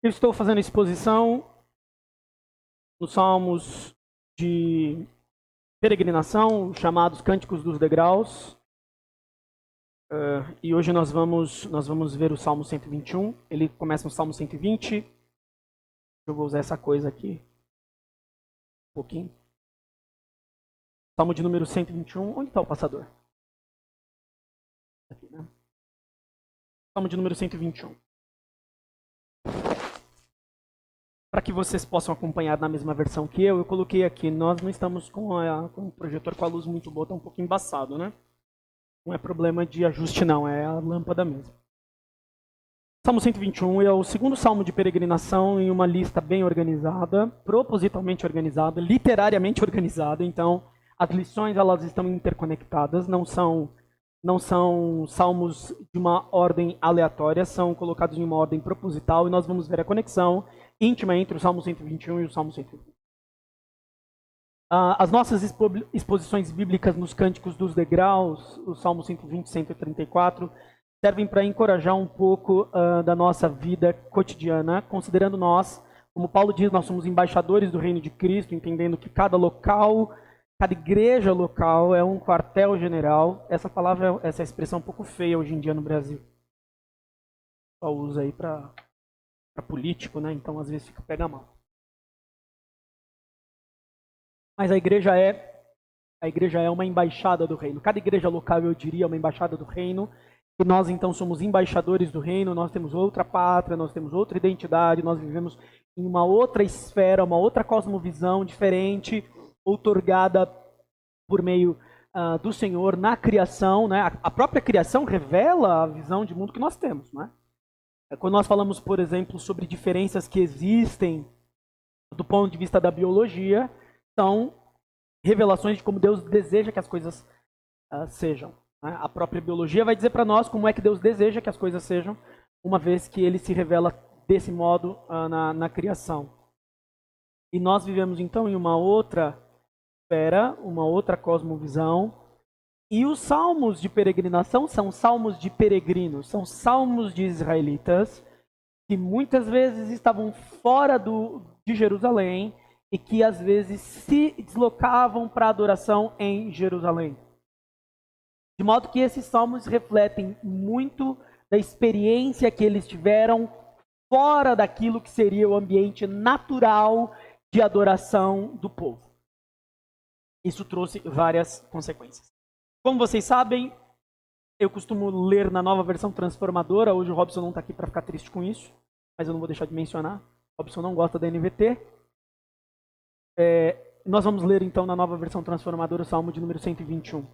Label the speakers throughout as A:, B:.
A: Eu estou fazendo exposição nos salmos de peregrinação, chamados Cânticos dos Degraus. E hoje nós vamos ver o Salmo 121. Ele começa no Salmo 120. Eu vou usar essa coisa aqui um pouquinho. Salmo de número 121. Onde está o passador? Aqui, né? Salmo de número 121. Para que vocês possam acompanhar na mesma versão que eu coloquei aqui. Nós não estamos com o projetor com a luz muito boa, está um pouco embaçado, né? Não é problema de ajuste não, é a lâmpada mesmo. Salmo 121 é o segundo salmo de peregrinação em uma lista bem organizada, propositalmente organizada, literariamente organizada. Então, as lições elas estão interconectadas, não são salmos de uma ordem aleatória, são colocados em uma ordem proposital e nós vamos ver a conexão íntima entre o Salmo 121 e o Salmo 120. As nossas exposições bíblicas nos Cânticos dos Degraus, o Salmo 120 e 134, servem para encorajar um pouco da nossa vida cotidiana, considerando nós, como Paulo diz, nós somos embaixadores do reino de Cristo, entendendo que cada local, cada igreja local é um quartel-general. Essa palavra, essa expressão é um pouco feia hoje em dia no Brasil. Só usa aí para político, né? Então às vezes pega mal. Mas a igreja é uma embaixada do reino. Cada igreja local, eu diria, é uma embaixada do reino. E nós, então, somos embaixadores do reino. Nós temos outra pátria, nós temos outra identidade. Nós vivemos em uma outra esfera, uma outra cosmovisão diferente, outorgada por meio do Senhor na criação. Né? A própria criação revela a visão de mundo que nós temos. Né? Quando nós falamos, por exemplo, sobre diferenças que existem do ponto de vista da biologia, são revelações de como Deus deseja que as coisas sejam. Né? A própria biologia vai dizer para nós como é que Deus deseja que as coisas sejam, uma vez que Ele se revela desse modo na criação. E nós vivemos então em uma outra esfera, uma outra cosmovisão. E os salmos de peregrinação são salmos de peregrinos, são salmos de israelitas, que muitas vezes estavam fora de Jerusalém, e que às vezes se deslocavam para a adoração em Jerusalém. De modo que esses salmos refletem muito da experiência que eles tiveram fora daquilo que seria o ambiente natural de adoração do povo. Isso trouxe várias consequências. Como vocês sabem, eu costumo ler na Nova Versão Transformadora. Hoje o Robson não está aqui para ficar triste com isso, mas eu não vou deixar de mencionar. O Robson não gosta da NVT. Nós vamos ler então na Nova Versão Transformadora o Salmo de número 121.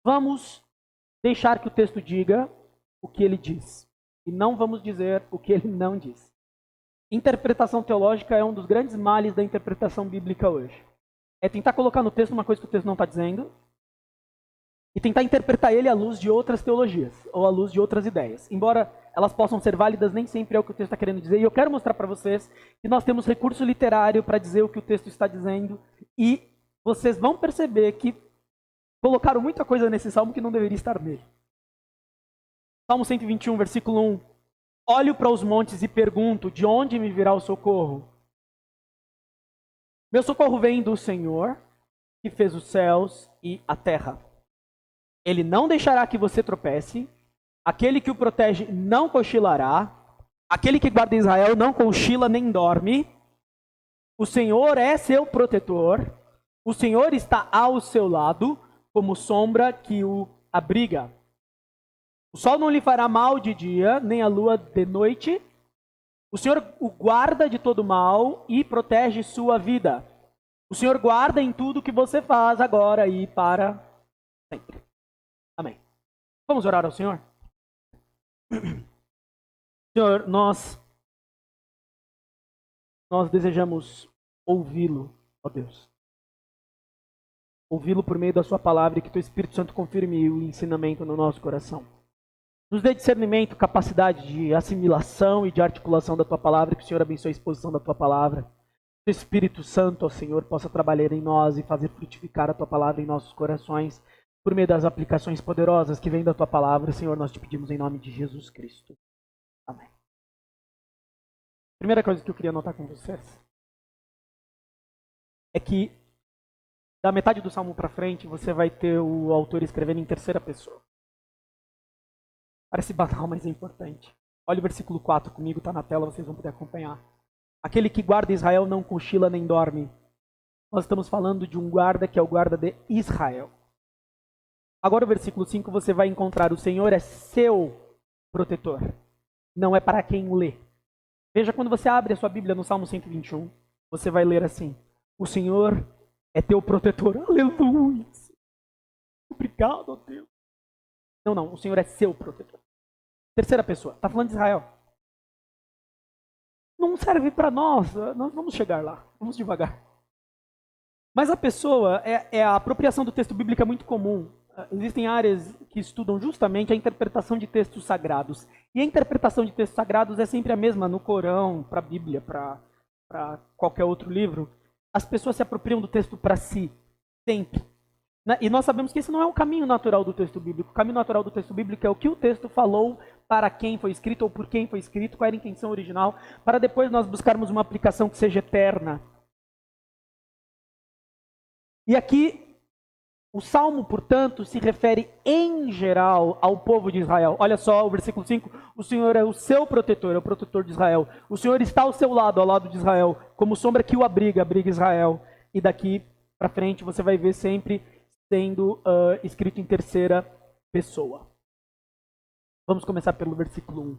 A: Vamos deixar que o texto diga o que ele diz. E não vamos dizer o que ele não diz. Interpretação teológica é um dos grandes males da interpretação bíblica hoje. É tentar colocar no texto uma coisa que o texto não está dizendo e tentar interpretar ele à luz de outras teologias ou à luz de outras ideias. Embora elas possam ser válidas, nem sempre é o que o texto está querendo dizer. E eu quero mostrar para vocês que nós temos recurso literário para dizer o que o texto está dizendo. E vocês vão perceber que colocaram muita coisa nesse salmo que não deveria estar nele. Salmo 121, versículo 1. Olho para os montes e pergunto, de onde me virá o socorro? Meu socorro vem do Senhor, que fez os céus e a terra. Ele não deixará que você tropece. Aquele que o protege não cochilará. Aquele que guarda Israel não cochila nem dorme. O Senhor é seu protetor. O Senhor está ao seu lado, como sombra que o abriga. O sol não lhe fará mal de dia, nem a lua de noite. O Senhor o guarda de todo mal e protege sua vida. O Senhor guarda em tudo que você faz agora e para sempre. Amém. Vamos orar ao Senhor? Senhor, nós desejamos ouvi-lo, ó Deus. Ouvi-lo por meio da sua palavra e que teu Espírito Santo confirme o ensinamento no nosso coração. Nos dê discernimento, capacidade de assimilação e de articulação da tua palavra, que o Senhor abençoe a exposição da tua palavra. Que o Espírito Santo, ó Senhor, possa trabalhar em nós e fazer frutificar a tua palavra em nossos corações, por meio das aplicações poderosas que vêm da tua palavra. Senhor, nós te pedimos em nome de Jesus Cristo. Amém. Primeira coisa que eu queria notar com vocês é que da metade do Salmo para frente você vai ter o autor escrevendo em terceira pessoa. Parece banal, mas é importante. Olha o versículo 4 comigo, está na tela, vocês vão poder acompanhar. Aquele que guarda Israel não cochila nem dorme. Nós estamos falando de um guarda que é o guarda de Israel. Agora o versículo 5 você vai encontrar: o Senhor é seu protetor. Não é para quem lê. Veja, quando você abre a sua Bíblia no Salmo 121, você vai ler assim: o Senhor é teu protetor. Aleluia! Obrigado, ó Deus. Não, o Senhor é seu protetor. Terceira pessoa, está falando de Israel. Não serve para nós vamos chegar lá, vamos devagar. Mas a pessoa, a apropriação do texto bíblico é muito comum. Existem áreas que estudam justamente a interpretação de textos sagrados. E a interpretação de textos sagrados é sempre a mesma no Corão, para a Bíblia, para qualquer outro livro. As pessoas se apropriam do texto para si, sempre. E nós sabemos que esse não é o caminho natural do texto bíblico. O caminho natural do texto bíblico é o que o texto falou, para quem foi escrito ou por quem foi escrito, qual era a intenção original, para depois nós buscarmos uma aplicação que seja eterna. E aqui, o Salmo, portanto, se refere em geral ao povo de Israel. Olha só o versículo 5, o Senhor é o seu protetor, é o protetor de Israel. O Senhor está ao seu lado, ao lado de Israel, como sombra que o abriga Israel. E daqui para frente você vai ver sempre sendo escrito em terceira pessoa. Vamos começar pelo versículo 1. O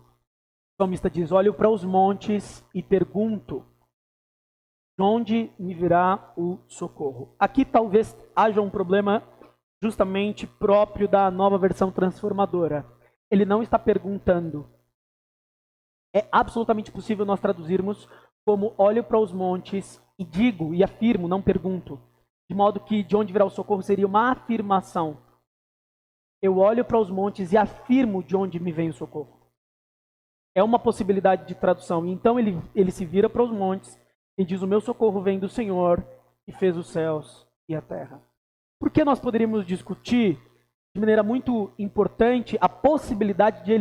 A: salmista diz: olho para os montes e pergunto, de onde me virá o socorro? Aqui talvez haja um problema justamente próprio da nova versão transformadora. Ele não está perguntando. É absolutamente possível nós traduzirmos como olho para os montes e digo, e afirmo, não pergunto. De modo que de onde virá o socorro seria uma afirmação. Eu olho para os montes e afirmo de onde me vem o socorro. É uma possibilidade de tradução. Então ele se vira para os montes e diz: o meu socorro vem do Senhor, que fez os céus e a terra. Por que nós poderíamos discutir de maneira muito importante a possibilidade de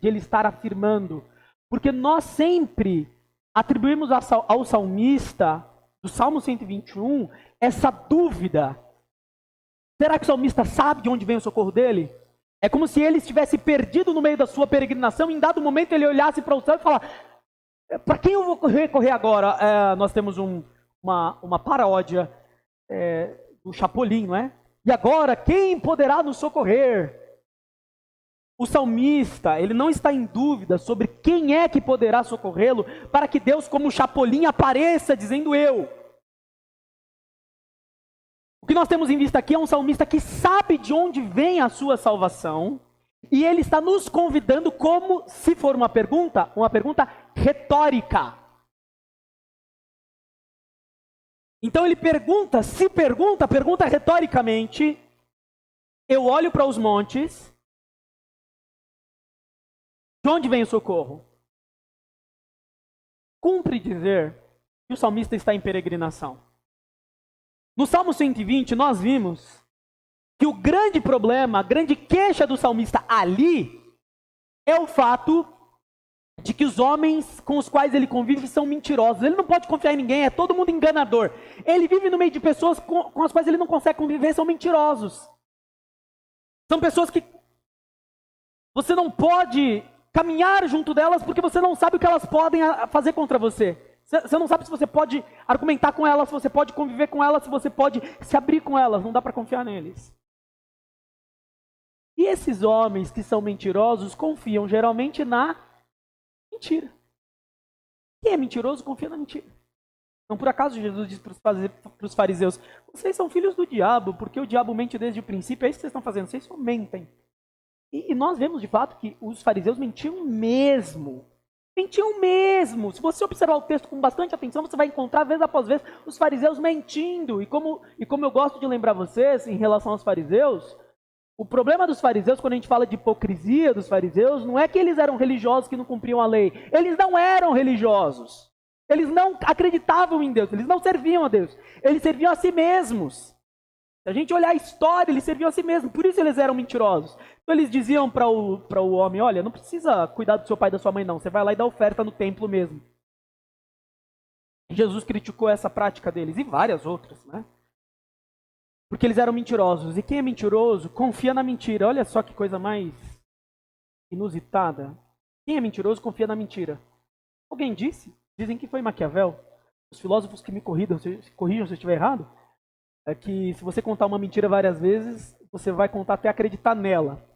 A: ele estar afirmando? Porque nós sempre atribuímos ao salmista, do Salmo 121, essa dúvida. Será que o salmista sabe de onde vem o socorro dele? É como se ele estivesse perdido no meio da sua peregrinação e em dado momento ele olhasse para o céu e falasse: para quem eu vou recorrer agora? Nós temos uma paródia do Chapolin, não é? E agora, quem poderá nos socorrer? O salmista, ele não está em dúvida sobre quem é que poderá socorrê-lo, para que Deus, como Chapolin, apareça dizendo: eu. O que nós temos em vista aqui é um salmista que sabe de onde vem a sua salvação, e ele está nos convidando como se for uma pergunta retórica. Então ele pergunta retoricamente: eu olho para os montes, de onde vem o socorro? Cumpre dizer que o salmista está em peregrinação. No Salmo 120, nós vimos que o grande problema, a grande queixa do salmista ali, é o fato de que os homens com os quais ele convive são mentirosos. Ele não pode confiar em ninguém, é todo mundo enganador. Ele vive no meio de pessoas com as quais ele não consegue conviver, são mentirosos. São pessoas que você não pode caminhar junto delas porque você não sabe o que elas podem fazer contra você. Você não sabe se você pode argumentar com elas, se você pode conviver com elas, se você pode se abrir com elas. Não dá para confiar neles. E esses homens que são mentirosos confiam geralmente na mentira. Quem é mentiroso confia na mentira. Não por acaso Jesus disse para os fariseus: vocês são filhos do diabo, porque o diabo mente desde o princípio. É isso que vocês estão fazendo, vocês só mentem. E nós vemos de fato que os fariseus mentiam mesmo. Mentiam mesmo. Se você observar o texto com bastante atenção, você vai encontrar vez após vez os fariseus mentindo. E como eu gosto de lembrar vocês em relação aos fariseus, o problema dos fariseus, quando a gente fala de hipocrisia dos fariseus, não é que eles eram religiosos que não cumpriam a lei. Eles não eram religiosos. Eles não acreditavam em Deus. Eles não serviam a Deus. Eles serviam a si mesmos. Se a gente olhar a história, eles serviam a si mesmos. Por isso eles eram mentirosos. Então eles diziam para o homem: olha, não precisa cuidar do seu pai e da sua mãe não. Você vai lá e dá oferta no templo mesmo. Jesus criticou essa prática deles e várias outras, né? Porque eles eram mentirosos. E quem é mentiroso confia na mentira. Olha só que coisa mais inusitada. Quem é mentiroso confia na mentira. Alguém disse? Dizem que foi Maquiavel. Os filósofos que me corrijam se eu estiver errado, é que se você contar uma mentira várias vezes, você vai contar até acreditar nela.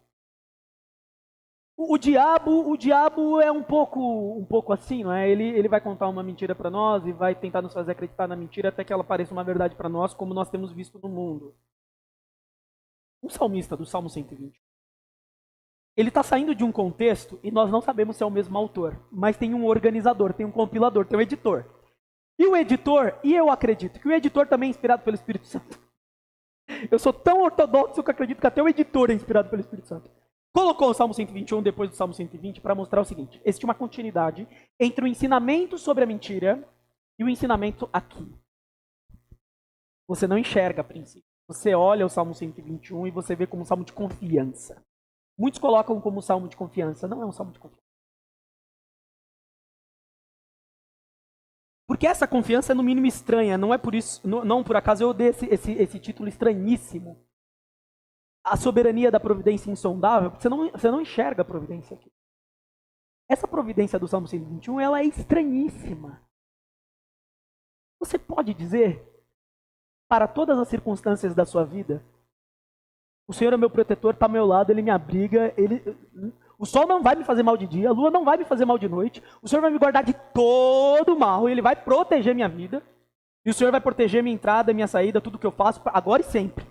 A: O diabo é um pouco assim, não é? Ele vai contar uma mentira para nós e vai tentar nos fazer acreditar na mentira até que ela pareça uma verdade para nós, como nós temos visto no mundo. Um salmista do Salmo 120. Ele está saindo de um contexto e nós não sabemos se é o mesmo autor, mas tem um organizador, tem um compilador, tem um editor. E o editor, e eu acredito que o editor também é inspirado pelo Espírito Santo. Eu sou tão ortodoxo que eu acredito que até o editor é inspirado pelo Espírito Santo. Colocou o Salmo 121 depois do Salmo 120 para mostrar o seguinte: existe uma continuidade entre o ensinamento sobre a mentira e o ensinamento aqui. Você não enxerga a princípio. Você olha o Salmo 121 e você vê como um salmo de confiança. Muitos colocam como um salmo de confiança. Não é um salmo de confiança. Porque essa confiança é no mínimo estranha. Não é por isso, não por acaso eu dei esse título estranhíssimo. A soberania da providência insondável, porque você não enxerga a providência aqui. Essa providência do Salmo 121, ela é estranhíssima. Você pode dizer, para todas as circunstâncias da sua vida, o Senhor é meu protetor, está ao meu lado, Ele me abriga, o sol não vai me fazer mal de dia, a lua não vai me fazer mal de noite, o Senhor vai me guardar de todo mal, Ele vai proteger minha vida, e o Senhor vai proteger minha entrada, minha saída, tudo que eu faço, agora e sempre.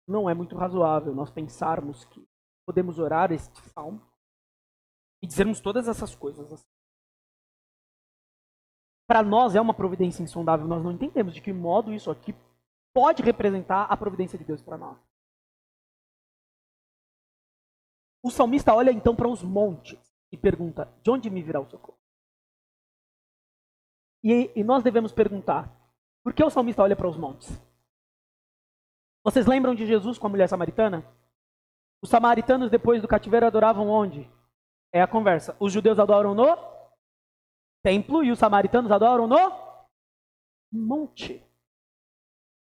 A: Não é muito razoável nós pensarmos que podemos orar este salmo e dizermos todas essas coisas assim. Para nós é uma providência insondável, nós não entendemos de que modo isso aqui pode representar a providência de Deus para nós. O salmista olha então para os montes e pergunta: de onde me virá o socorro? E nós devemos perguntar: por que o salmista olha para os montes? Vocês lembram de Jesus com a mulher samaritana? Os samaritanos, depois do cativeiro, adoravam onde? É a conversa. Os judeus adoram no templo e os samaritanos adoram no monte.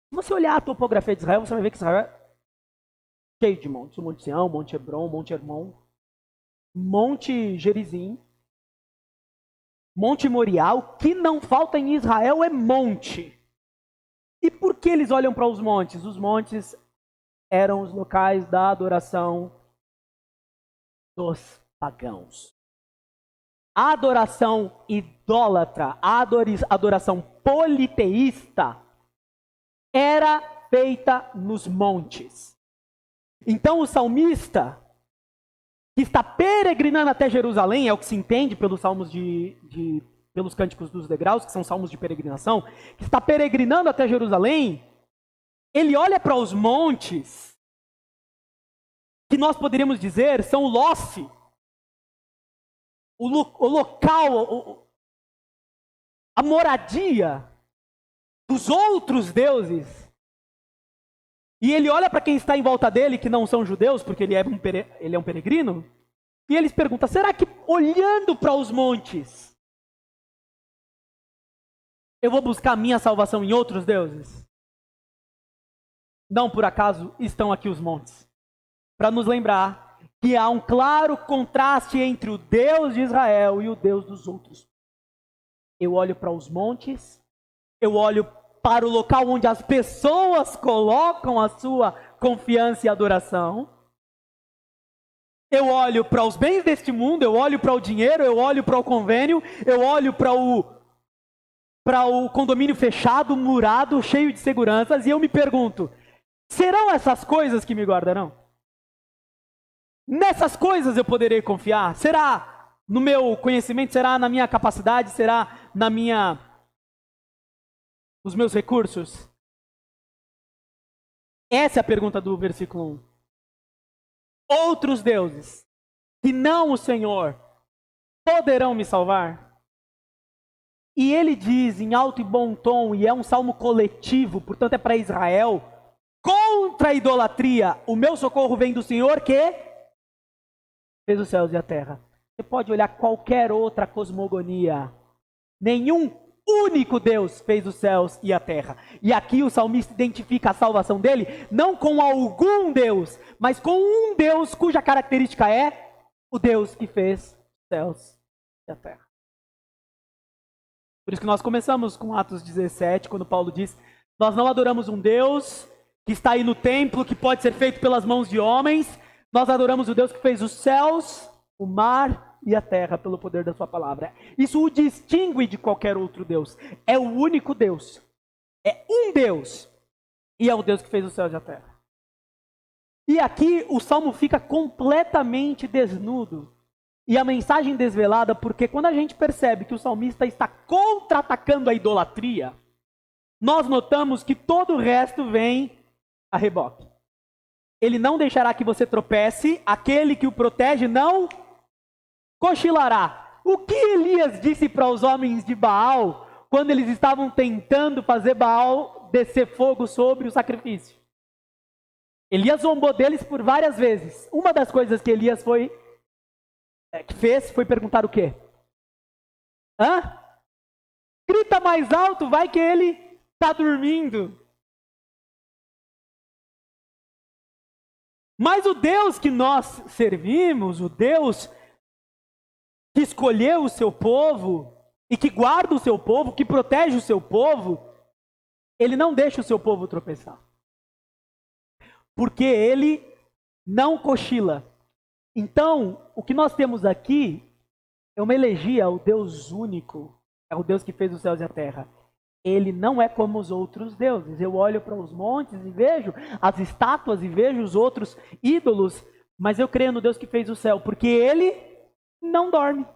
A: Se você olhar a topografia de Israel, você vai ver que Israel é cheio de montes. O Monte Sião, Monte Hebron, Monte Hermon, Monte Gerizim, Monte Moriá. O que não falta em Israel é monte. E por que eles olham para os montes? Os montes eram os locais da adoração dos pagãos. A adoração idólatra, a adoração politeísta era feita nos montes. Então o salmista, que está peregrinando até Jerusalém, é o que se entende pelos salmos pelos cânticos dos degraus, que são salmos de peregrinação, que está peregrinando até Jerusalém, ele olha para os montes, que nós poderíamos dizer são o loce, o local, a moradia dos outros deuses. E ele olha para quem está em volta dele, que não são judeus, porque ele é um peregrino, e ele se pergunta: será que olhando para os montes, eu vou buscar a minha salvação em outros deuses? Não por acaso estão aqui os montes, para nos lembrar que há um claro contraste entre o Deus de Israel e o Deus dos outros. Eu olho para os montes, eu olho para o local onde as pessoas colocam a sua confiança e adoração. Eu olho para os bens deste mundo, eu olho para o dinheiro, eu olho para o convênio, eu olho para o condomínio fechado, murado, cheio de seguranças, e eu me pergunto: serão essas coisas que me guardarão? Nessas coisas eu poderei confiar? Será no meu conhecimento? Será na minha capacidade? Será nos meus recursos? Essa é a pergunta do versículo 1. Outros deuses, que não o Senhor, poderão me salvar? E ele diz em alto e bom tom, e é um salmo coletivo, portanto é para Israel: contra a idolatria, o meu socorro vem do Senhor que fez os céus e a terra. Você pode olhar qualquer outra cosmogonia, Nenhum único Deus fez os céus e a terra. E aqui o salmista identifica a salvação dele não com algum Deus, mas com um Deus cuja característica é o Deus que fez os céus e a terra. Por isso que nós começamos com Atos 17, quando Paulo diz: nós não adoramos um Deus que está aí no templo, que pode ser feito pelas mãos de homens. Nós adoramos o Deus que fez os céus, o mar e a terra pelo poder da sua palavra. Isso o distingue de qualquer outro Deus. É o único Deus. É um Deus. E é o Deus que fez os céus e a terra. E aqui o salmo fica completamente desnudo. E a mensagem desvelada, porque quando a gente percebe que o salmista está contra-atacando a idolatria, nós notamos que todo o resto vem a reboque. Ele não deixará que você tropece, aquele que o protege não cochilará. O que Elias disse para os homens de Baal, quando eles estavam tentando fazer Baal descer fogo sobre o sacrifício? Elias zombou deles por várias vezes. Uma das coisas que Elias fez foi perguntar o quê? Grita mais alto, vai que ele está dormindo. Mas o Deus que nós servimos, o Deus que escolheu o seu povo e que guarda o seu povo, que protege o seu povo, ele não deixa o seu povo tropeçar. Porque ele não cochila. Então, o que nós temos aqui é uma elegia ao Deus único, é o Deus que fez os céus e a terra. Ele não é como os outros deuses. Eu olho para os montes e vejo as estátuas e vejo os outros ídolos, mas eu creio no Deus que fez o céu, porque ele não dorme.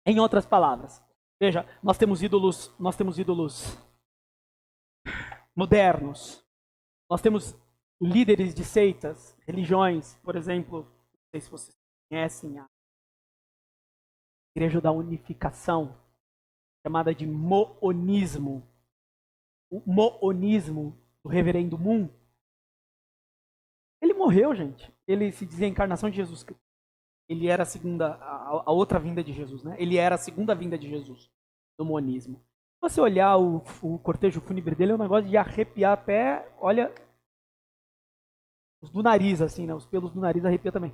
A: Em outras palavras, veja, nós temos ídolos modernos. Nós temos líderes de seitas, religiões, por exemplo, não sei se vocês conhecem a Igreja da Unificação, chamada de Moonismo. O Moonismo do Reverendo Moon. Ele morreu, gente. Ele se dizia a encarnação de Jesus Cristo. Ele era a outra vinda de Jesus, né? Ele era a segunda vinda de Jesus, do Moonismo. Se você olhar o cortejo fúnebre dele, é um negócio de arrepiar até, olha, os do nariz, assim, né? Os pelos do nariz arrepia também.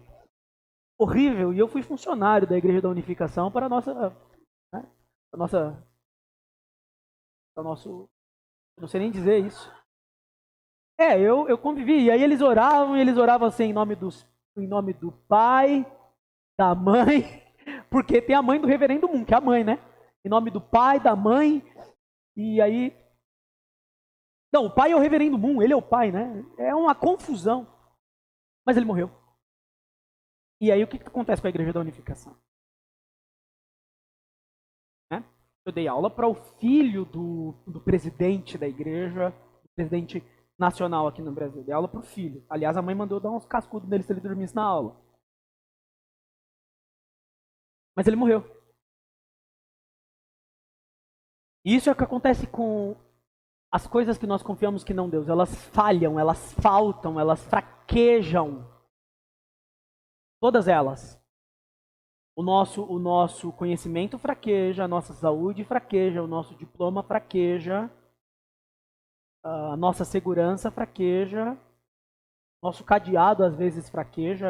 A: Horrível. E eu fui funcionário da Igreja da Unificação para a nossa... eu não sei nem dizer isso. Eu convivi. E aí eles oravam assim, em nome do Pai, da Mãe, porque tem a mãe do Reverendo Moon, que é a mãe, né? Em nome do Pai, da Mãe, e aí... Não, o Pai é o Reverendo Moon, ele é o Pai, né? É uma confusão. Mas ele morreu. E aí o que acontece com a Igreja da Unificação? Eu dei aula para o filho do presidente da igreja, do presidente nacional aqui no Brasil. Dei aula para o filho. Aliás, a mãe mandou dar uns cascudos nele se ele dormisse na aula. Mas ele morreu. Isso é o que acontece com as coisas que nós confiamos que não Deus. Elas falham, elas faltam, elas fraquejam. Todas elas. O nosso conhecimento fraqueja, a nossa saúde fraqueja, o nosso diploma fraqueja, a nossa segurança fraqueja, nosso cadeado às vezes fraqueja,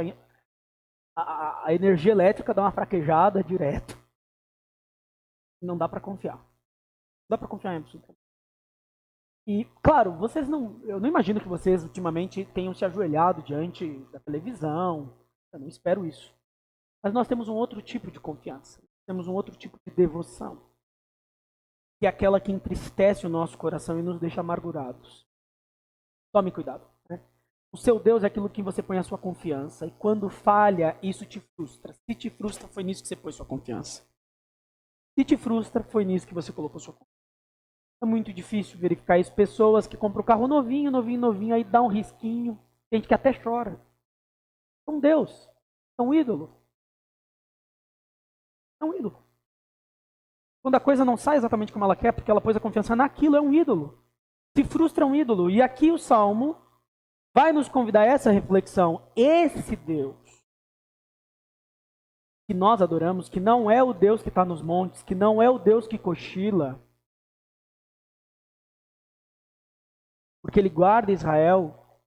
A: a energia elétrica dá uma fraquejada direto. Não dá para confiar. Não dá para confiar em absolutamente. E, claro, eu não imagino que vocês ultimamente tenham se ajoelhado diante da televisão. Eu não espero isso. Mas nós temos um outro tipo de confiança. Temos um outro tipo de devoção. Que é aquela que entristece o nosso coração e nos deixa amargurados. Tome cuidado. Né? O seu Deus é aquilo que você põe a sua confiança. E quando falha, isso te frustra. Se te frustra, foi nisso que você pôs sua confiança. Se te frustra, foi nisso que você colocou sua confiança. É muito difícil verificar isso. Pessoas que compram o carro novinho, aí dá um risquinho. Tem gente que até chora. É um Deus. É um ídolo. É um ídolo. Quando a coisa não sai exatamente como ela quer, porque ela pôs a confiança naquilo, é um ídolo. Se frustra um ídolo. E aqui o Salmo vai nos convidar a essa reflexão. Esse Deus que nós adoramos, que não é o Deus que está nos montes, que não é o Deus que cochila, porque Ele guarda Israel,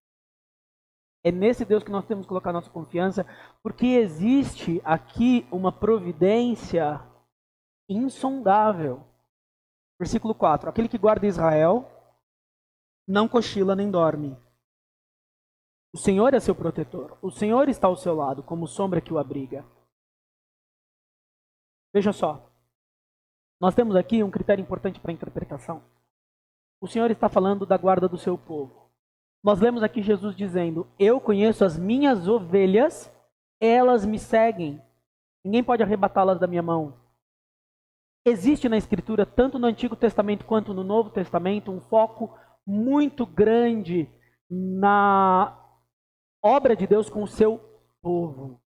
A: é nesse Deus que nós temos que colocar nossa confiança, porque existe aqui uma providência insondável. Versículo 4. Aquele que guarda Israel não cochila nem dorme. O Senhor é seu protetor. O Senhor está ao seu lado, como sombra que o abriga. Veja só. Nós temos aqui um critério importante para a interpretação. O Senhor está falando da guarda do seu povo. Nós lemos aqui Jesus dizendo: eu conheço as minhas ovelhas, elas me seguem. Ninguém pode arrebatá-las da minha mão. Existe na Escritura, tanto no Antigo Testamento quanto no Novo Testamento, um foco muito grande na obra de Deus com o seu povo.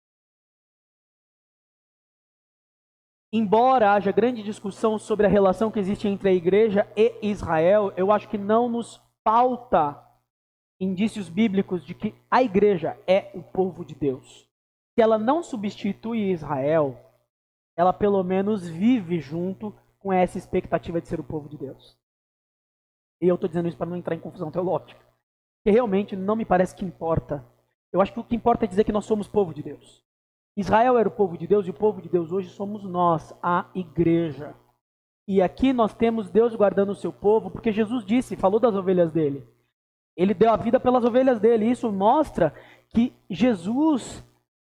A: Embora haja grande discussão sobre a relação que existe entre a igreja e Israel, eu acho que não nos falta indícios bíblicos de que a igreja é o povo de Deus. Se ela não substitui Israel, ela pelo menos vive junto com essa expectativa de ser o povo de Deus. E eu estou dizendo isso para não entrar em confusão teológica, porque realmente não me parece que importa. Eu acho que o que importa é dizer que nós somos povo de Deus. Israel era o povo de Deus e o povo de Deus hoje somos nós, a igreja. E aqui nós temos Deus guardando o seu povo, porque Jesus disse, falou das ovelhas dele. Ele deu a vida pelas ovelhas dele. Isso mostra que Jesus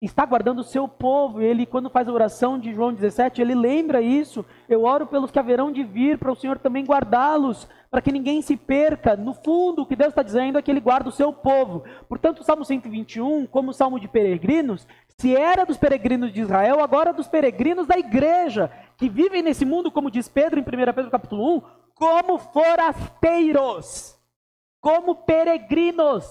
A: está guardando o seu povo. Ele, quando faz a oração de João 17, ele lembra isso. Eu oro pelos que haverão de vir, para o Senhor também guardá-los, para que ninguém se perca. No fundo, o que Deus está dizendo é que Ele guarda o seu povo. Portanto, o Salmo 121, como Salmo de peregrinos, se era dos peregrinos de Israel, agora dos peregrinos da igreja, que vivem nesse mundo, como diz Pedro em 1 Pedro capítulo 1, como forasteiros, como peregrinos.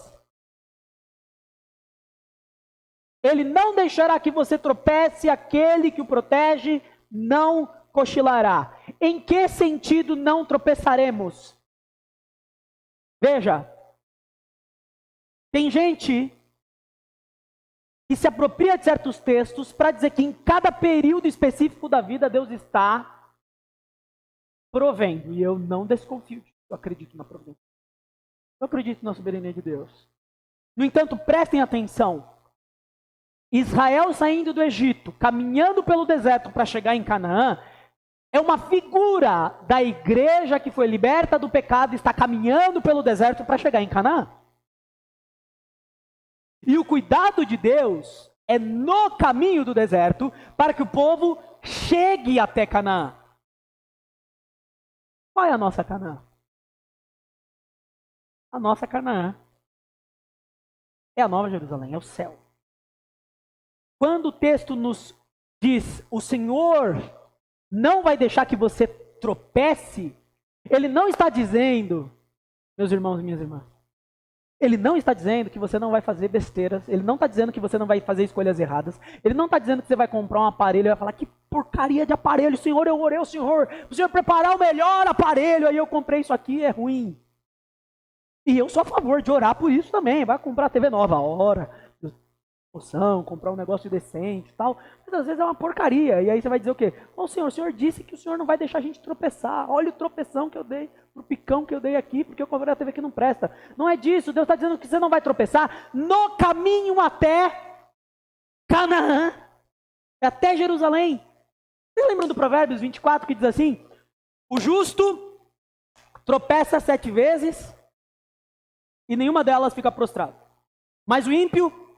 A: Ele não deixará que você tropece, aquele que o protege não cochilará. Em que sentido não tropeçaremos? Veja, tem gente que se apropria de certos textos para dizer que em cada período específico da vida Deus está provendo. E eu não desconfio disso, eu acredito na providência. Eu acredito na soberania de Deus. No entanto, prestem atenção. Israel saindo do Egito, caminhando pelo deserto para chegar em Canaã, é uma figura da igreja que foi liberta do pecado e está caminhando pelo deserto para chegar em Canaã. E o cuidado de Deus é no caminho do deserto para que o povo chegue até Canaã. Qual é a nossa Canaã? A nossa Canaã é a Nova Jerusalém, é o céu. Quando o texto nos diz, o Senhor não vai deixar que você tropece, Ele não está dizendo, meus irmãos e minhas irmãs, Ele não está dizendo que você não vai fazer besteiras, Ele não está dizendo que você não vai fazer escolhas erradas, Ele não está dizendo que você vai comprar um aparelho e vai falar, que porcaria de aparelho, Senhor, eu orei ao Senhor, o Senhor preparar o melhor aparelho, aí eu comprei isso aqui, é ruim. E eu sou a favor de orar por isso também, vai comprar a TV nova, ora, poção, comprar um negócio decente e tal, mas às vezes é uma porcaria, e aí você vai dizer o quê? O Senhor disse que o Senhor não vai deixar a gente tropeçar, olha o tropeção que eu dei, o picão que eu dei aqui, porque eu comprei a TV que não presta. Não é disso, Deus está dizendo que você não vai tropeçar no caminho até Canaã, até Jerusalém. Vocês lembram do Provérbios 24 que diz assim, o justo tropeça 7 vezes e nenhuma delas fica prostrado, mas o ímpio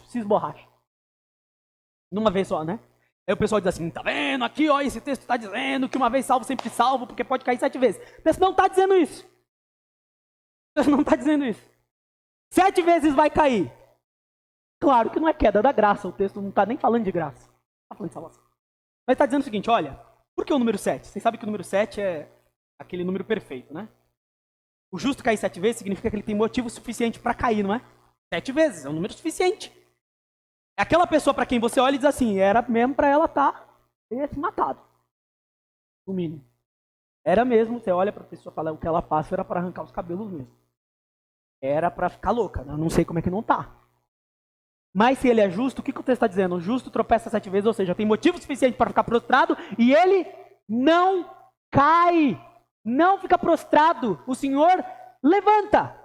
A: se esborracha. Numa vez só, né? Aí o pessoal diz assim, tá vendo aqui, ó, esse texto está dizendo que uma vez salvo, sempre salvo, porque pode cair 7 vezes. O texto não está dizendo isso. O texto não está dizendo isso. 7 vezes vai cair. Claro que não é queda da graça, o texto não está nem falando de graça. Está falando de salvação. Mas está dizendo o seguinte, olha, por que o número 7? Vocês sabem que o número 7 é aquele número perfeito, né? O justo cair 7 vezes significa que ele tem motivo suficiente para cair, não é? 7 vezes, é um número suficiente. É aquela pessoa para quem você olha e diz assim, era mesmo para ela ter se matado. No mínimo. Era mesmo, você olha para a pessoa e fala, o que ela passa era para arrancar os cabelos mesmo. Era para ficar louca, né? Eu não sei como é que não tá. Mas se ele é justo, o que o texto está dizendo? O justo tropeça 7 vezes, ou seja, tem motivo suficiente para ficar prostrado e ele não cai, não fica prostrado. O Senhor levanta.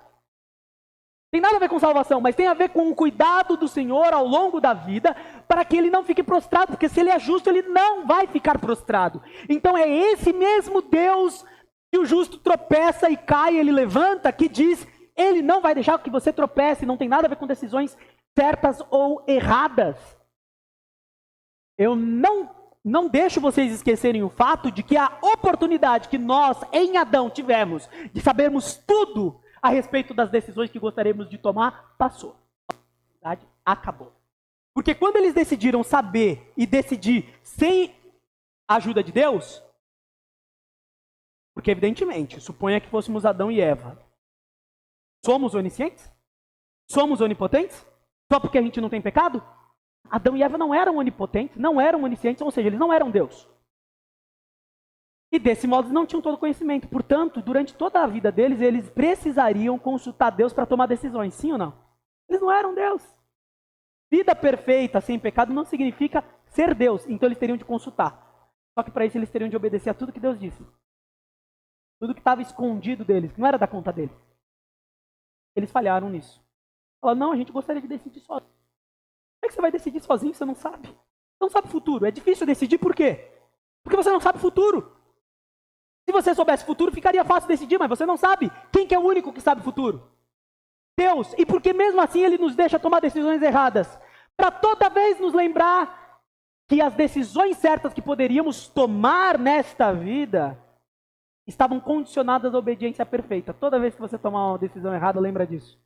A: Tem nada a ver com salvação, mas tem a ver com o cuidado do Senhor ao longo da vida, para que ele não fique prostrado, porque se ele é justo, ele não vai ficar prostrado. Então é esse mesmo Deus que o justo tropeça e cai, ele levanta, que diz, ele não vai deixar que você tropece, não tem nada a ver com decisões certas ou erradas. Eu não deixo vocês esquecerem o fato de que a oportunidade que nós, em Adão, tivemos de sabermos tudo a respeito das decisões que gostaríamos de tomar, passou. A oportunidade acabou. Porque quando eles decidiram saber e decidir sem a ajuda de Deus, porque evidentemente, suponha que fôssemos Adão e Eva, somos oniscientes? Somos onipotentes? Só porque a gente não tem pecado? Adão e Eva não eram onipotentes, não eram oniscientes, ou seja, eles não eram Deus. E desse modo eles não tinham todo o conhecimento. Portanto, durante toda a vida deles, eles precisariam consultar Deus para tomar decisões, sim ou não? Eles não eram Deus. Vida perfeita, sem pecado, não significa ser Deus. Então eles teriam de consultar. Só que para isso eles teriam de obedecer a tudo que Deus disse. Tudo que estava escondido deles, que não era da conta deles. Eles falharam nisso. Falaram, não, a gente gostaria de decidir sozinho. Como é que você vai decidir sozinho se você não sabe? Você não sabe o futuro. É difícil decidir por quê? Porque você não sabe o futuro. Se você soubesse o futuro, ficaria fácil decidir, mas você não sabe. Quem que é o único que sabe o futuro? Deus. E porque mesmo assim ele nos deixa tomar decisões erradas. Para toda vez nos lembrar que as decisões certas que poderíamos tomar nesta vida estavam condicionadas à obediência perfeita. Toda vez que você tomar uma decisão errada, lembra disso.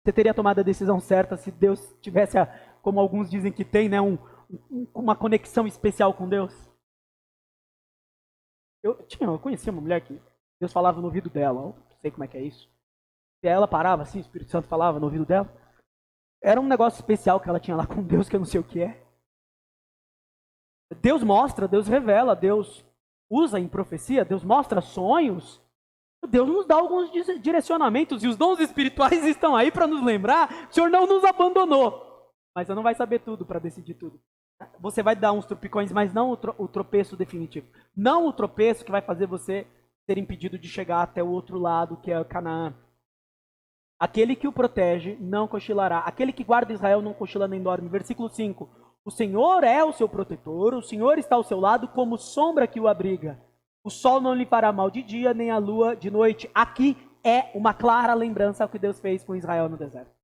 A: Você teria tomado a decisão certa se Deus tivesse, como alguns dizem que tem, né, uma conexão especial com Deus. Eu conhecia uma mulher que Deus falava no ouvido dela. Eu não sei como é que é isso. E ela parava assim, o Espírito Santo falava no ouvido dela. Era um negócio especial que ela tinha lá com Deus, que eu não sei o que é. Deus mostra, Deus revela, Deus usa em profecia, Deus mostra sonhos. Deus nos dá alguns direcionamentos e os dons espirituais estão aí para nos lembrar, o Senhor não nos abandonou. Mas você não vai saber tudo para decidir tudo. Você vai dar uns tropicões, mas não o tropeço definitivo. Não o tropeço que vai fazer você ser impedido de chegar até o outro lado, que é Canaã. Aquele que o protege não cochilará. Aquele que guarda Israel não cochila nem dorme. Versículo 5. O Senhor é o seu protetor, o Senhor está ao seu lado como sombra que o abriga. O sol não lhe fará mal de dia, nem a lua de noite. Aqui é uma clara lembrança ao que Deus fez com Israel no deserto.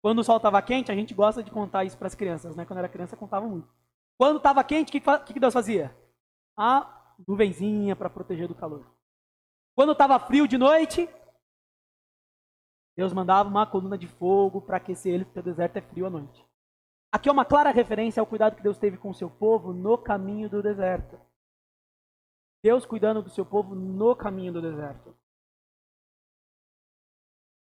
A: Quando o sol estava quente, a gente gosta de contar isso para as crianças, né? Quando era criança, contava muito. Quando estava quente, o que Deus fazia? A nuvenzinha para proteger do calor. Quando estava frio de noite, Deus mandava uma coluna de fogo para aquecer ele, porque o deserto é frio à noite. Aqui é uma clara referência ao cuidado que Deus teve com o seu povo no caminho do deserto. Deus cuidando do seu povo no caminho do deserto.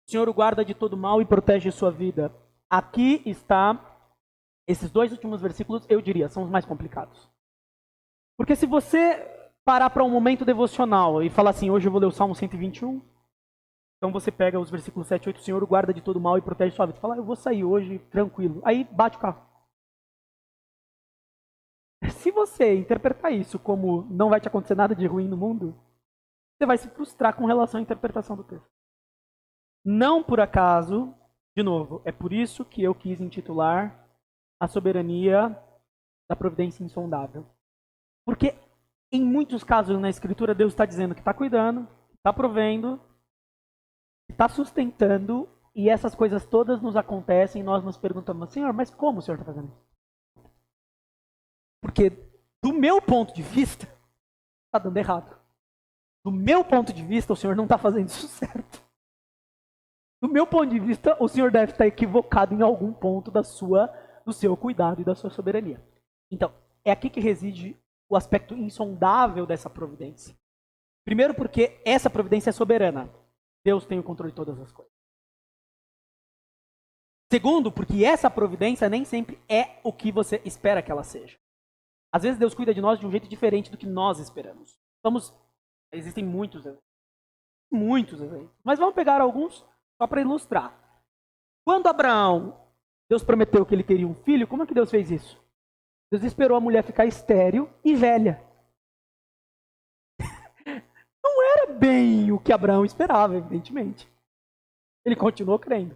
A: O Senhor o guarda de todo mal e protege sua vida. Aqui está, esses dois últimos versículos, eu diria, são os mais complicados. Porque se você parar para um momento devocional e falar assim, hoje eu vou ler o Salmo 121, então você pega os versículos 7 e 8, o Senhor o guarda de todo mal e protege sua vida. Você fala, eu vou sair hoje tranquilo. Aí bate o carro. Se você interpretar isso como não vai te acontecer nada de ruim no mundo, você vai se frustrar com relação à interpretação do texto. Não por acaso, de novo, é por isso que eu quis intitular a soberania da providência insondável. Porque em muitos casos na Escritura Deus está dizendo que está cuidando, está provendo, está sustentando, e essas coisas todas nos acontecem e nós nos perguntamos, Senhor, mas como o Senhor está fazendo isso? Porque do meu ponto de vista, está dando errado. Do meu ponto de vista, o Senhor não está fazendo isso certo. Do meu ponto de vista, o Senhor deve estar equivocado em algum ponto do seu cuidado e da sua soberania. Então, é aqui que reside o aspecto insondável dessa providência. Primeiro porque essa providência é soberana. Deus tem o controle de todas as coisas. Segundo, porque essa providência nem sempre é o que você espera que ela seja. Às vezes Deus cuida de nós de um jeito diferente do que nós esperamos. Existem muitos exemplos. Mas vamos pegar alguns só para ilustrar. Quando Deus prometeu que ele teria um filho, como é que Deus fez isso? Deus esperou a mulher ficar estéril e velha. Não era bem o que Abraão esperava, evidentemente. Ele continuou crendo.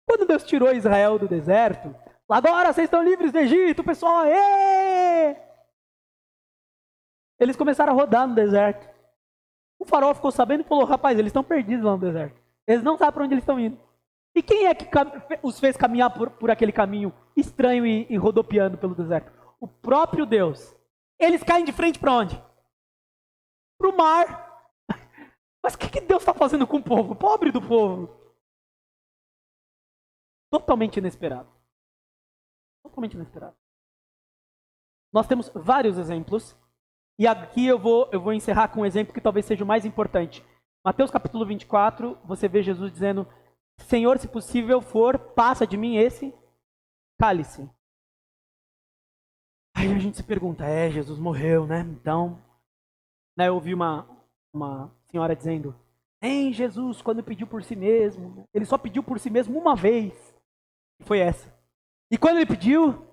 A: Quando Deus tirou Israel do deserto, agora vocês estão livres do Egito, pessoal, aê! Eles começaram a rodar no deserto. O faraó ficou sabendo e falou, rapaz, eles estão perdidos lá no deserto. Eles não sabem para onde eles estão indo. E quem é que os fez caminhar por aquele caminho estranho e rodopiando pelo deserto? O próprio Deus. Eles caem de frente para onde? Para o mar. Mas o que Deus está fazendo com o povo? O pobre do povo. Totalmente inesperado. Totalmente inesperado. Nós temos vários exemplos. E aqui eu vou encerrar com um exemplo que talvez seja o mais importante. Mateus capítulo 24, você vê Jesus dizendo, Senhor, se possível for, passa de mim esse cálice. Aí a gente se pergunta, Jesus morreu, né? Então, eu ouvi uma senhora dizendo, Jesus, quando pediu por si mesmo, ele só pediu por si mesmo uma vez. E foi essa. E quando ele pediu,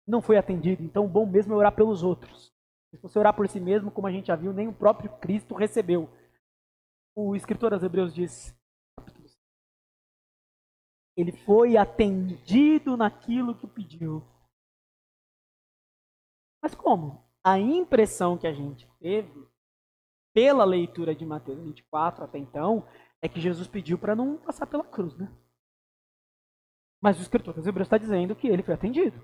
A: não foi atendido. Então, o bom mesmo é orar pelos outros. Se você orar por si mesmo, como a gente já viu, nem o próprio Cristo recebeu. O escritor aos Hebreus diz, ele foi atendido naquilo que pediu. Mas como? A impressão que a gente teve, pela leitura de Mateus 24 até então, é que Jesus pediu para não passar pela cruz, né? Mas o escritor aos Hebreus está dizendo que ele foi atendido.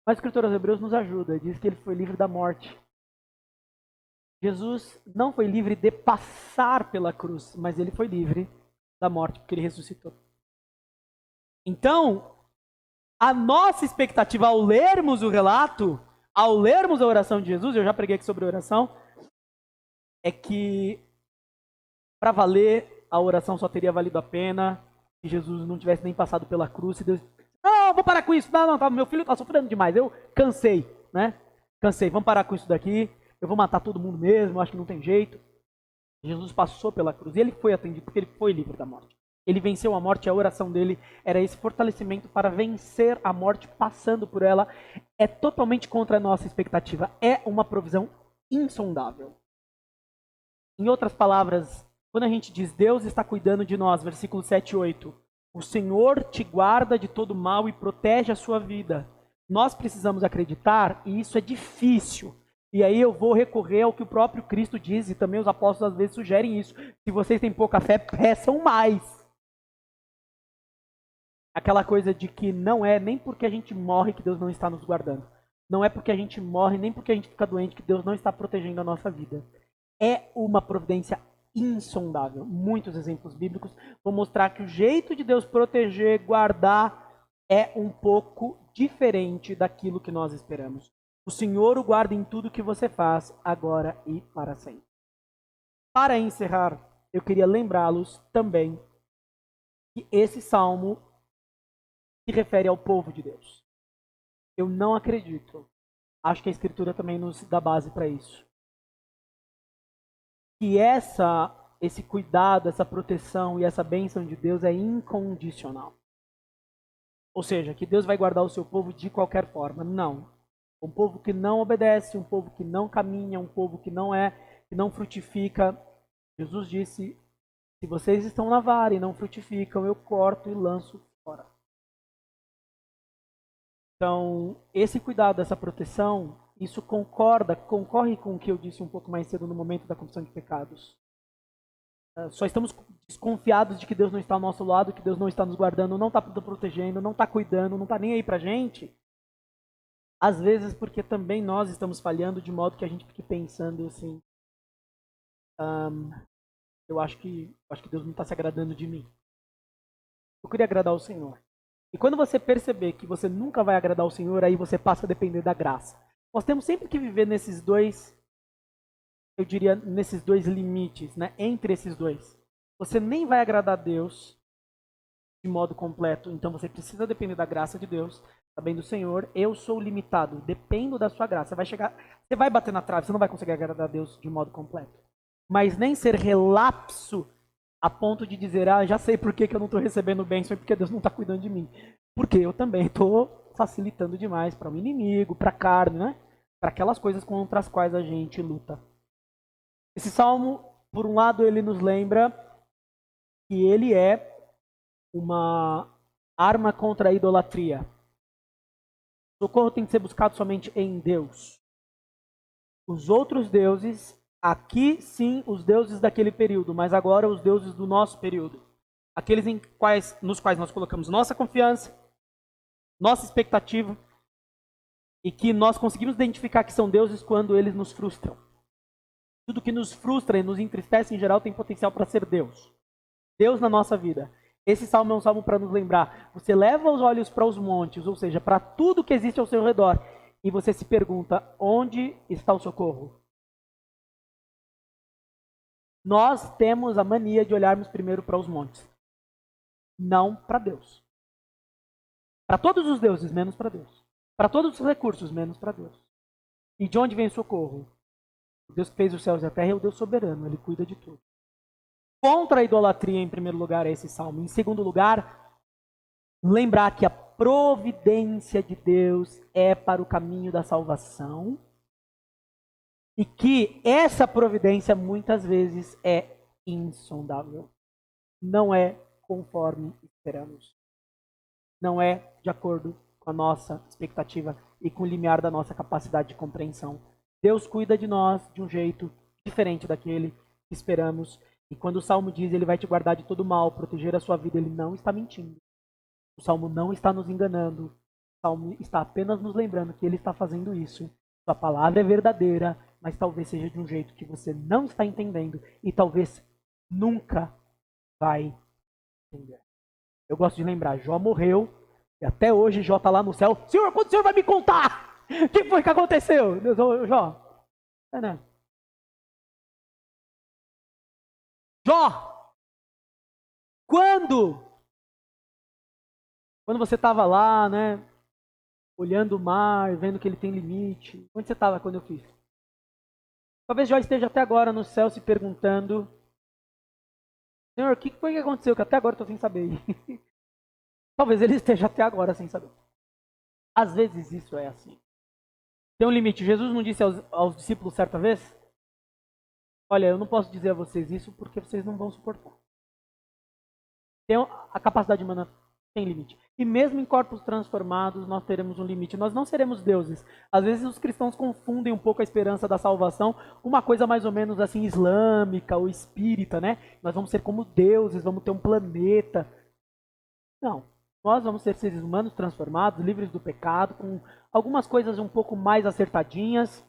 A: Mas o escritor aos Hebreus nos ajuda, diz que ele foi livre da morte. Jesus não foi livre de passar pela cruz, mas ele foi livre da morte, porque ele ressuscitou. Então, a nossa expectativa ao lermos o relato, ao lermos a oração de Jesus, eu já preguei aqui sobre a oração, é que para valer, a oração só teria valido a pena se Jesus não tivesse nem passado pela cruz, se Deus... Não, vou parar com isso, não, tá, meu filho está sofrendo demais, eu cansei, né? Cansei, vamos parar com isso daqui, eu vou matar todo mundo mesmo, acho que não tem jeito. Jesus passou pela cruz e ele foi atendido porque ele foi livre da morte. Ele venceu a morte, a oração dele era esse fortalecimento para vencer a morte passando por ela. É totalmente contra a nossa expectativa. É uma provisão insondável. Em outras palavras, quando a gente diz Deus está cuidando de nós, versículo 7 e 8, o Senhor te guarda de todo mal e protege a sua vida. Nós precisamos acreditar, e isso é difícil. E aí eu vou recorrer ao que o próprio Cristo diz, e também os apóstolos às vezes sugerem isso. Se vocês têm pouca fé, peçam mais. Aquela coisa de que não é nem porque a gente morre que Deus não está nos guardando. Não é porque a gente morre, nem porque a gente fica doente que Deus não está protegendo a nossa vida. É uma providência insondável. Muitos exemplos bíblicos vão mostrar que o jeito de Deus proteger, guardar, é um pouco diferente daquilo que nós esperamos. O Senhor o guarda em tudo que você faz, agora e para sempre. Para encerrar, eu queria lembrá-los também que esse salmo se refere ao povo de Deus. Eu não acredito. Acho que a Escritura também nos dá base para isso. Que esse cuidado, essa proteção e essa bênção de Deus é incondicional. Ou seja, que Deus vai guardar o seu povo de qualquer forma. Não. Um povo que não obedece, um povo que não caminha, um povo que não frutifica. Jesus disse, se vocês estão na vara e não frutificam, eu corto e lanço fora. Então, esse cuidado, essa proteção, isso concorre com o que eu disse um pouco mais cedo no momento da confissão de pecados. Só estamos desconfiados de que Deus não está ao nosso lado, que Deus não está nos guardando, não está protegendo, não está cuidando, não está nem aí pra gente. Às vezes porque também nós estamos falhando de modo que a gente fique pensando assim, eu acho que Deus não está se agradando de mim. Eu queria agradar o Senhor. E quando você perceber que você nunca vai agradar o Senhor, aí você passa a depender da graça. Nós temos sempre que viver nesses dois, eu diria, nesses dois limites, né? Entre esses dois. Você nem vai agradar a Deus de modo completo, então você precisa depender da graça de Deus, sabendo do Senhor, eu sou limitado, dependo da sua graça. Você vai bater na trave, você não vai conseguir agradar a Deus de modo completo. Mas nem ser relapso a ponto de dizer, já sei por que eu não estou recebendo bênção, é porque Deus não está cuidando de mim. Porque eu também estou facilitando demais para o inimigo, para a carne, né? Para aquelas coisas contra as quais a gente luta. Esse salmo, por um lado, ele nos lembra que ele é uma arma contra a idolatria. O socorro tem que ser buscado somente em Deus. Os outros deuses, aqui sim, os deuses daquele período, mas agora os deuses do nosso período. Aqueles nos quais nós colocamos nossa confiança, nossa expectativa, e que nós conseguimos identificar que são deuses quando eles nos frustram. Tudo que nos frustra e nos entristece em geral tem potencial para ser Deus. Deus na nossa vida. Esse salmo é um salmo para nos lembrar. Você leva os olhos para os montes, ou seja, para tudo que existe ao seu redor, e você se pergunta, onde está o socorro? Nós temos a mania de olharmos primeiro para os montes, não para Deus. Para todos os deuses, menos para Deus. Para todos os recursos, menos para Deus. E de onde vem o socorro? O Deus que fez os céus e a terra é o Deus soberano, ele cuida de tudo. Contra a idolatria, em primeiro lugar, é esse salmo. Em segundo lugar, lembrar que a providência de Deus é para o caminho da salvação e que essa providência muitas vezes é insondável. Não é conforme esperamos. Não é de acordo com a nossa expectativa e com o limiar da nossa capacidade de compreensão. Deus cuida de nós de um jeito diferente daquele que esperamos. E quando o Salmo diz, ele vai te guardar de todo mal, proteger a sua vida, ele não está mentindo. O Salmo não está nos enganando. O Salmo está apenas nos lembrando que ele está fazendo isso. Sua palavra é verdadeira, mas talvez seja de um jeito que você não está entendendo e talvez nunca vai entender. Eu gosto de lembrar, Jó morreu e até hoje Jó está lá no céu. Senhor, quando o Senhor vai me contar? O que foi que aconteceu? Deus, Jó, não. Jó, quando você estava lá, né, olhando o mar, vendo que ele tem limite, onde você estava quando eu fiz? Talvez Jó esteja até agora no céu se perguntando, Senhor, o que foi que aconteceu? Que até agora eu estou sem saber. Talvez ele esteja até agora sem saber. Às vezes isso é assim. Tem um limite. Jesus não disse aos discípulos certa vez? Olha, eu não posso dizer a vocês isso porque vocês não vão suportar. A capacidade humana tem limite. E mesmo em corpos transformados, nós teremos um limite. Nós não seremos deuses. Às vezes os cristãos confundem um pouco a esperança da salvação, uma coisa mais ou menos assim islâmica ou espírita, né? Nós vamos ser como deuses, vamos ter um planeta. Não. Nós vamos ser seres humanos transformados, livres do pecado, com algumas coisas um pouco mais acertadinhas.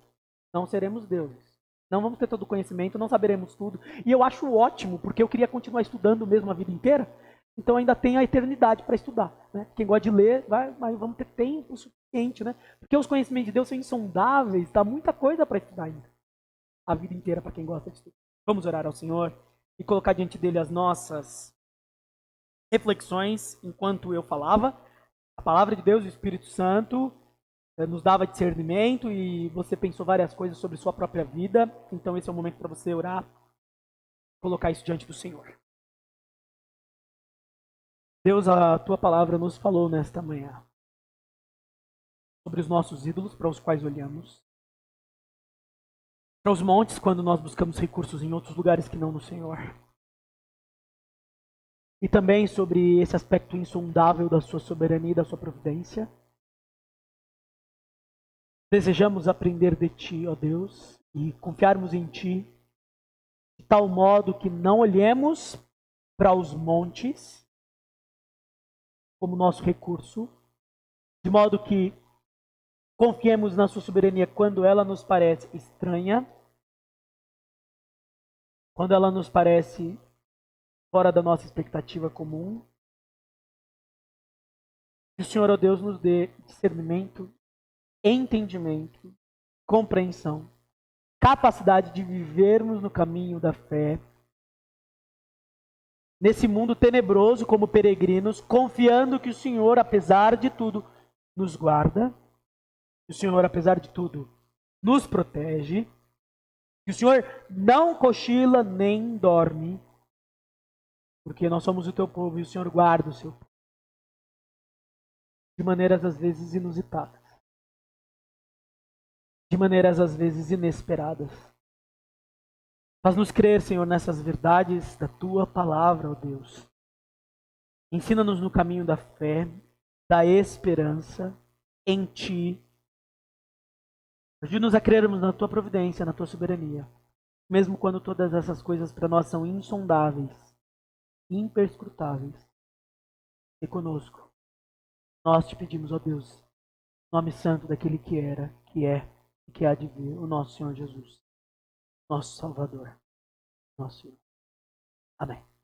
A: Não seremos deuses. Não vamos ter todo o conhecimento, não saberemos tudo. E eu acho ótimo, porque eu queria continuar estudando mesmo a vida inteira. Então ainda tem a eternidade para estudar. Né? Quem gosta de ler, mas vamos ter tempo suficiente. Né? Porque os conhecimentos de Deus são insondáveis, dá muita coisa para estudar ainda. A vida inteira para quem gosta de estudar. Vamos orar ao Senhor e colocar diante dele as nossas reflexões enquanto eu falava. A palavra de Deus, o Espírito Santo, nos dava discernimento e você pensou várias coisas sobre sua própria vida. Então esse é o momento para você orar, colocar isso diante do Senhor. Deus, a tua palavra nos falou nesta manhã sobre os nossos ídolos para os quais olhamos, para os montes quando nós buscamos recursos em outros lugares que não no Senhor. E também sobre esse aspecto insondável da sua soberania e da sua providência. Desejamos aprender de Ti, ó Deus, e confiarmos em Ti, de tal modo que não olhemos para os montes como nosso recurso, de modo que confiemos na Sua soberania quando ela nos parece estranha, quando ela nos parece fora da nossa expectativa comum. Que o Senhor, ó Deus, nos dê discernimento, entendimento, compreensão, capacidade de vivermos no caminho da fé, nesse mundo tenebroso como peregrinos, confiando que o Senhor, apesar de tudo, nos guarda, que o Senhor, apesar de tudo, nos protege, que o Senhor não cochila nem dorme, Porque nós somos o teu povo e o Senhor guarda o seu povo. De maneiras às vezes inusitadas. De maneiras às vezes inesperadas. Faz-nos crer, Senhor, nessas verdades da tua palavra, ó Deus. Ensina-nos no caminho da fé, da esperança em ti. Ajude-nos a crermos na tua providência, na tua soberania. Mesmo quando todas essas coisas para nós são insondáveis, imperscrutáveis. E conosco. Nós te pedimos, ó Deus, nome santo daquele que era, que é e que há de vir, o nosso Senhor Jesus, nosso Salvador, nosso Senhor. Amém.